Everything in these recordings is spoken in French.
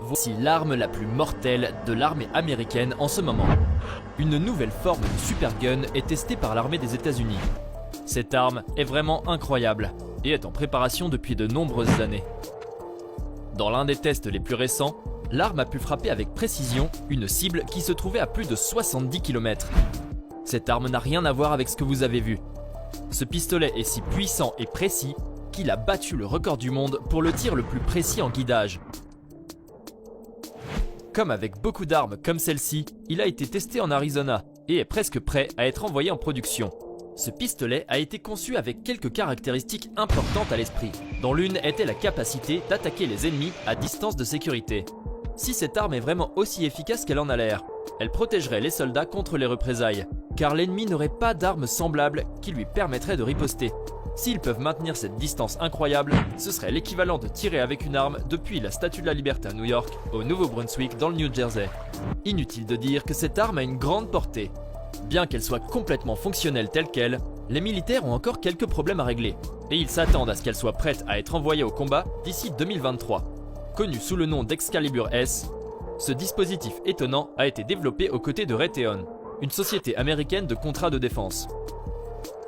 Voici l'arme la plus mortelle de l'armée américaine en ce moment. Une nouvelle forme de super gun est testée par l'armée des États-Unis. Cette arme est vraiment incroyable et est en préparation depuis de nombreuses années. Dans l'un des tests les plus récents, l'arme a pu frapper avec précision une cible qui se trouvait à plus de 70 km. Cette arme n'a rien à voir avec ce que vous avez vu. Ce pistolet est si puissant et précis qu'il a battu le record du monde pour le tir le plus précis en guidage. Comme avec beaucoup d'armes comme celle-ci, il a été testé en Arizona et est presque prêt à être envoyé en production. Ce pistolet a été conçu avec quelques caractéristiques importantes à l'esprit, dont l'une était la capacité d'attaquer les ennemis à distance de sécurité. Si cette arme est vraiment aussi efficace qu'elle en a l'air, elle protégerait les soldats contre les représailles, car l'ennemi n'aurait pas d'arme semblable qui lui permettrait de riposter. S'ils peuvent maintenir cette distance incroyable, ce serait l'équivalent de tirer avec une arme depuis la Statue de la Liberté à New York au Nouveau-Brunswick dans le New Jersey. Inutile de dire que cette arme a une grande portée. Bien qu'elle soit complètement fonctionnelle telle qu'elle, les militaires ont encore quelques problèmes à régler, et ils s'attendent à ce qu'elle soit prête à être envoyée au combat d'ici 2023. Connu sous le nom d'Excalibur S, ce dispositif étonnant a été développé aux côtés de Raytheon, une société américaine de contrats de défense.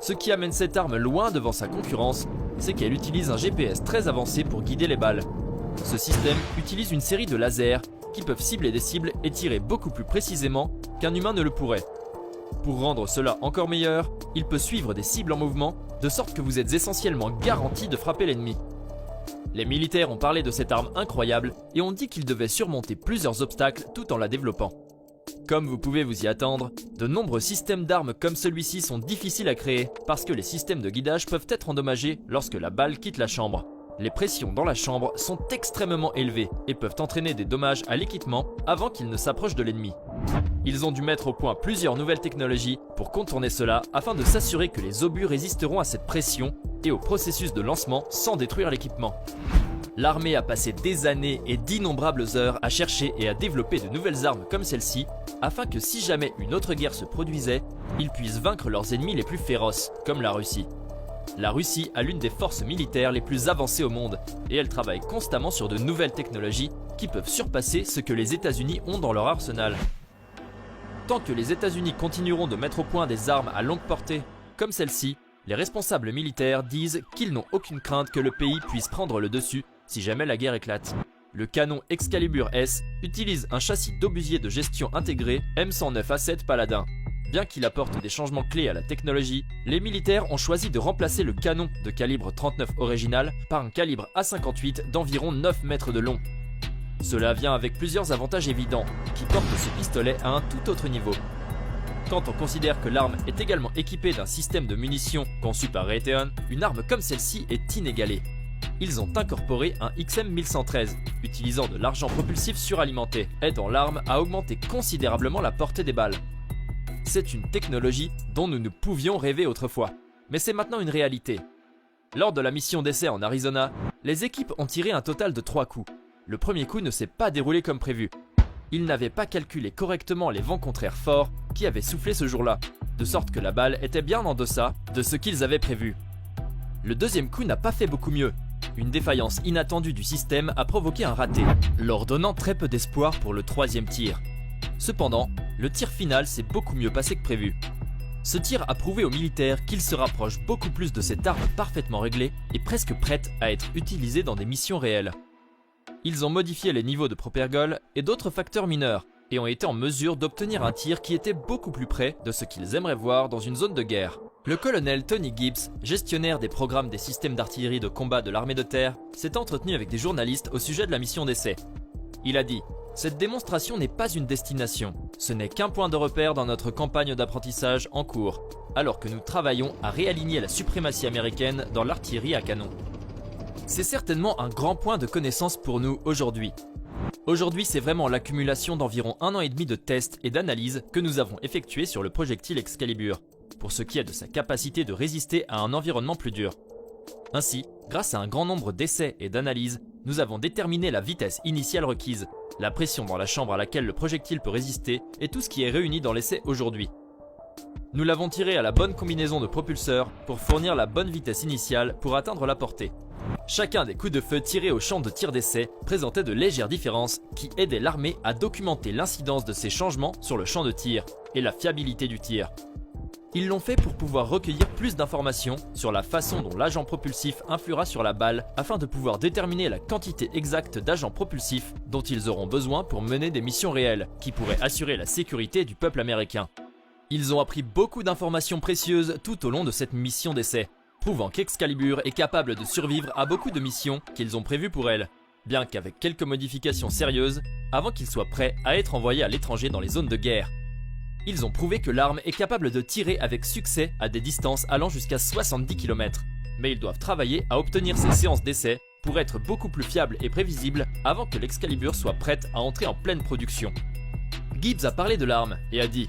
Ce qui amène cette arme loin devant sa concurrence, c'est qu'elle utilise un GPS très avancé pour guider les balles. Ce système utilise une série de lasers qui peuvent cibler des cibles et tirer beaucoup plus précisément qu'un humain ne le pourrait. Pour rendre cela encore meilleur, il peut suivre des cibles en mouvement, de sorte que vous êtes essentiellement garanti de frapper l'ennemi. Les militaires ont parlé de cette arme incroyable et ont dit qu'ils devaient surmonter plusieurs obstacles tout en la développant. Comme vous pouvez vous y attendre, de nombreux systèmes d'armes comme celui-ci sont difficiles à créer parce que les systèmes de guidage peuvent être endommagés lorsque la balle quitte la chambre. Les pressions dans la chambre sont extrêmement élevées et peuvent entraîner des dommages à l'équipement avant qu'il ne s'approche de l'ennemi. Ils ont dû mettre au point plusieurs nouvelles technologies pour contourner cela afin de s'assurer que les obus résisteront à cette pression et au processus de lancement sans détruire l'équipement. L'armée a passé des années et d'innombrables heures à chercher et à développer de nouvelles armes comme celle-ci afin que si jamais une autre guerre se produisait, ils puissent vaincre leurs ennemis les plus féroces, comme la Russie. La Russie a l'une des forces militaires les plus avancées au monde et elle travaille constamment sur de nouvelles technologies qui peuvent surpasser ce que les États-Unis ont dans leur arsenal. Tant que les États-Unis continueront de mettre au point des armes à longue portée, comme celle-ci, les responsables militaires disent qu'ils n'ont aucune crainte que le pays puisse prendre le dessus si jamais la guerre éclate. Le canon Excalibur S utilise un châssis d'obusier de gestion intégré M109A7 Paladin. Bien qu'il apporte des changements clés à la technologie, les militaires ont choisi de remplacer le canon de calibre 39 original par un calibre A58 d'environ 9 mètres de long. Cela vient avec plusieurs avantages évidents qui portent ce pistolet à un tout autre niveau. Quand on considère que l'arme est également équipée d'un système de munitions conçu par Raytheon, une arme comme celle-ci est inégalée. Ils ont incorporé un XM1113, utilisant de l'argent propulsif suralimenté, aidant l'arme à augmenter considérablement la portée des balles. C'est une technologie dont nous ne pouvions rêver autrefois, mais c'est maintenant une réalité. Lors de la mission d'essai en Arizona, les équipes ont tiré un total de 3 coups. Le premier coup ne s'est pas déroulé comme prévu. Ils n'avaient pas calculé correctement les vents contraires forts qui avaient soufflé ce jour-là, de sorte que la balle était bien en deçà de ce qu'ils avaient prévu. Le deuxième coup n'a pas fait beaucoup mieux. Une défaillance inattendue du système a provoqué un raté, leur donnant très peu d'espoir pour le troisième tir. Cependant, le tir final s'est beaucoup mieux passé que prévu. Ce tir a prouvé aux militaires qu'ils se rapprochent beaucoup plus de cette arme parfaitement réglée et presque prête à être utilisée dans des missions réelles. Ils ont modifié les niveaux de propergol et d'autres facteurs mineurs et ont été en mesure d'obtenir un tir qui était beaucoup plus près de ce qu'ils aimeraient voir dans une zone de guerre. Le colonel Tony Gibbs, gestionnaire des programmes des systèmes d'artillerie de combat de l'armée de terre, s'est entretenu avec des journalistes au sujet de la mission d'essai. Il a dit « Cette démonstration n'est pas une destination, ce n'est qu'un point de repère dans notre campagne d'apprentissage en cours, alors que nous travaillons à réaligner la suprématie américaine dans l'artillerie à canon. » C'est certainement un grand point de connaissance pour nous aujourd'hui. Aujourd'hui, c'est vraiment l'accumulation d'environ 1 an et demi de tests et d'analyses que nous avons effectués sur le projectile Excalibur, pour ce qui est de sa capacité de résister à un environnement plus dur. Ainsi, grâce à un grand nombre d'essais et d'analyses, nous avons déterminé la vitesse initiale requise, la pression dans la chambre à laquelle le projectile peut résister et tout ce qui est réuni dans l'essai aujourd'hui. Nous l'avons tiré à la bonne combinaison de propulseurs pour fournir la bonne vitesse initiale pour atteindre la portée. Chacun des coups de feu tirés au champ de tir d'essai présentait de légères différences qui aidaient l'armée à documenter l'incidence de ces changements sur le champ de tir et la fiabilité du tir. Ils l'ont fait pour pouvoir recueillir plus d'informations sur la façon dont l'agent propulsif influera sur la balle afin de pouvoir déterminer la quantité exacte d'agents propulsifs dont ils auront besoin pour mener des missions réelles qui pourraient assurer la sécurité du peuple américain. Ils ont appris beaucoup d'informations précieuses tout au long de cette mission d'essai, prouvant qu'Excalibur est capable de survivre à beaucoup de missions qu'ils ont prévues pour elle, bien qu'avec quelques modifications sérieuses, avant qu'il soit prêt à être envoyé à l'étranger dans les zones de guerre. Ils ont prouvé que l'arme est capable de tirer avec succès à des distances allant jusqu'à 70 km, mais ils doivent travailler à obtenir ces séances d'essai pour être beaucoup plus fiables et prévisibles avant que l'Excalibur soit prête à entrer en pleine production. Gibbs a parlé de l'arme et a dit: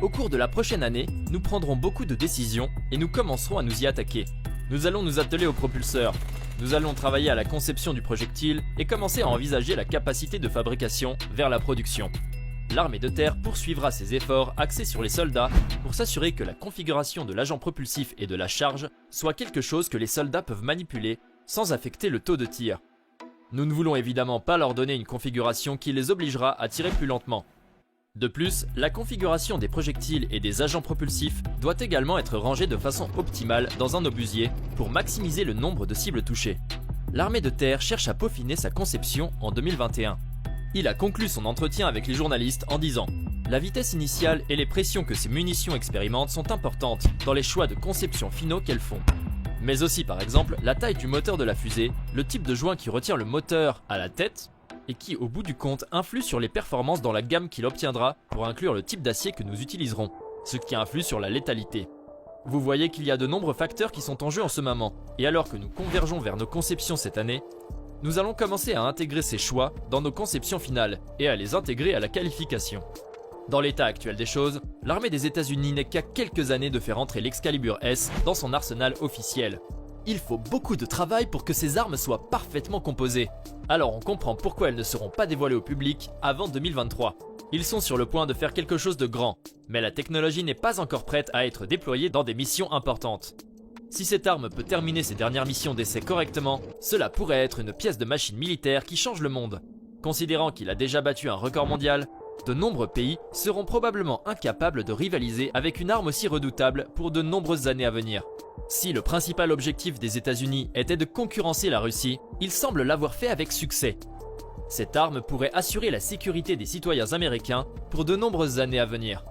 au cours de la prochaine année, nous prendrons beaucoup de décisions et nous commencerons à nous y attaquer. Nous allons nous atteler aux propulseurs. Nous allons travailler à la conception du projectile et commencer à envisager la capacité de fabrication vers la production. L'armée de terre poursuivra ses efforts axés sur les soldats pour s'assurer que la configuration de l'agent propulsif et de la charge soit quelque chose que les soldats peuvent manipuler sans affecter le taux de tir. Nous ne voulons évidemment pas leur donner une configuration qui les obligera à tirer plus lentement. De plus, la configuration des projectiles et des agents propulsifs doit également être rangée de façon optimale dans un obusier pour maximiser le nombre de cibles touchées. L'armée de terre cherche à peaufiner sa conception en 2021. Il a conclu son entretien avec les journalistes en disant: la vitesse initiale et les pressions que ces munitions expérimentent sont importantes dans les choix de conception finaux qu'elles font. Mais aussi par exemple la taille du moteur de la fusée, le type de joint qui retient le moteur à la tête, et qui au bout du compte influe sur les performances dans la gamme qu'il obtiendra pour inclure le type d'acier que nous utiliserons, ce qui influe sur la létalité. Vous voyez qu'il y a de nombreux facteurs qui sont en jeu en ce moment, et alors que nous convergeons vers nos conceptions cette année, nous allons commencer à intégrer ces choix dans nos conceptions finales et à les intégrer à la qualification. Dans l'état actuel des choses, l'armée des États-Unis n'est qu'à quelques années de faire entrer l'Excalibur S dans son arsenal officiel. Il faut beaucoup de travail pour que ces armes soient parfaitement composées. Alors on comprend pourquoi elles ne seront pas dévoilées au public avant 2023. Ils sont sur le point de faire quelque chose de grand, mais la technologie n'est pas encore prête à être déployée dans des missions importantes. Si cette arme peut terminer ses dernières missions d'essai correctement, cela pourrait être une pièce de machine militaire qui change le monde. Considérant qu'il a déjà battu un record mondial, de nombreux pays seront probablement incapables de rivaliser avec une arme aussi redoutable pour de nombreuses années à venir. Si le principal objectif des États-Unis était de concurrencer la Russie, ils semblent l'avoir fait avec succès. Cette arme pourrait assurer la sécurité des citoyens américains pour de nombreuses années à venir.